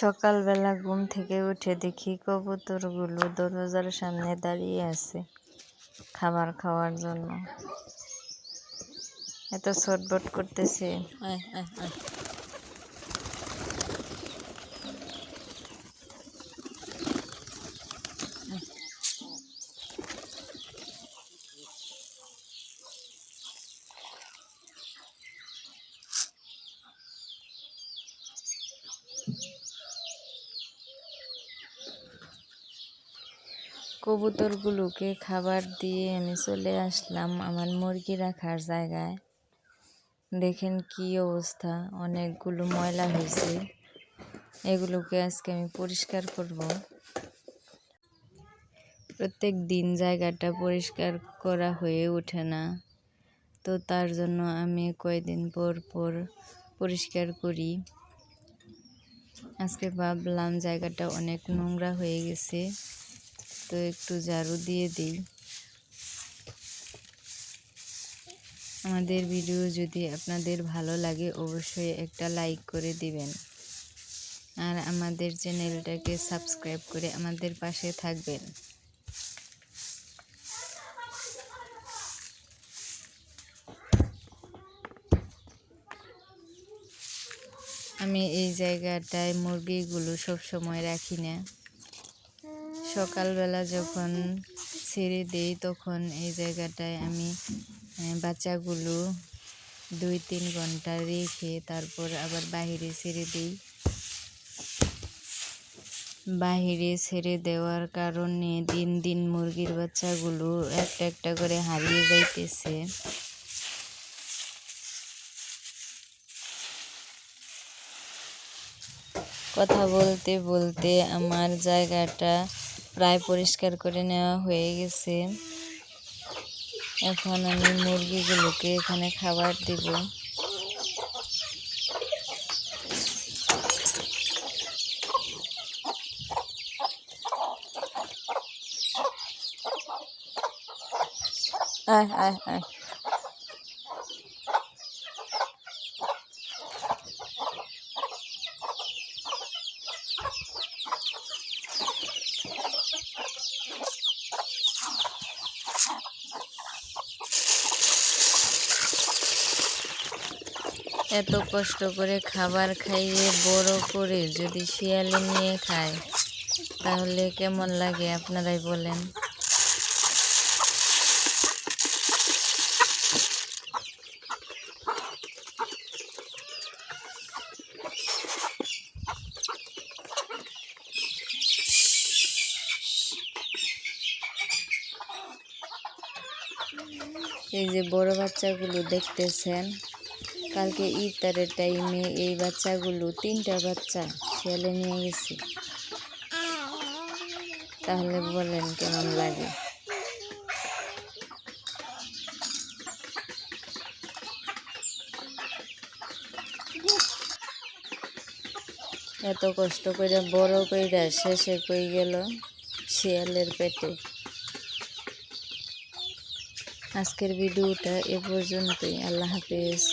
সকালবেলা ঘুম থেকে উঠে দেখি কবুতরগুলো দরজার সামনে দাঁড়িয়ে আছে খাবার খাওয়ার জন্য। এত ছটফট করতেছে। কবুতরগুলোকে খাবার দিয়ে আমি চলে আসলাম আমার মুরগি রাখার জায়গায়। দেখেন কি অবস্থা, অনেকগুলো ময়লা হয়েছে। এগুলোকে আজকে আমি পরিষ্কার করব। প্রত্যেক দিন জায়গাটা পরিষ্কার করা হয়ে ওঠে না, তো তার জন্য আমি কয়েকদিন পর পর পরিষ্কার করি। আজকে ভাবলাম জায়গাটা অনেক নোংরা হয়ে গেছে, তো একটু ঝাড়ু দিয়ে দিই। আমাদের ভিডিও যদি আপনাদের ভালো লাগে অবশ্যই একটা লাইক করে দিবেন, আর আমাদের চ্যানেলটাকে সাবস্ক্রাইব করে আমাদের পাশে থাকবেন। আমি এই জায়গাটায় মুরগিগুলো সব সময় রাখি না। সকালবেলা যখন ছেড়ে দেই তখন এই জায়গাটায় আমি বাচ্চাগুলো 2-3 ঘন্টা রেখে তারপর আবার বাহিরে ছেড়ে দিই। বাহিরে ছেড়ে দেওয়ার কারণে দিন দিন মুরগির বাচ্চাগুলো একটা একটা করে হারিয়ে যাইতেছে। কথা বলতে বলতে আমার জায়গাটা প্রায় পরিষ্কার করে নেওয়া হয়ে গেছে। এখন আমি মুরগিগুলোকে এখানে খাবার দিব। আয় আয় আয়। এত কষ্ট করে খাবার খাইয়ে বড় করে যদি শিয়ালে নিয়ে খায় তাহলে কেমন লাগে আপনারাই বলেন। এই যে বড় বাচ্চাগুলো দেখতেছেন, কালকে ইফতারের টাইমে এই বাচ্চাগুলো 3টা বাচ্চা শিয়ালে নিয়ে গেছে। তাহলে বলেন কেমন লাগে। এত কষ্ট করে বড় কইরা শেষে কই গেল শিয়ালের পেটে। আজকের ভিডিওটা এ পর্যন্তই। আল্লাহ হাফেজ।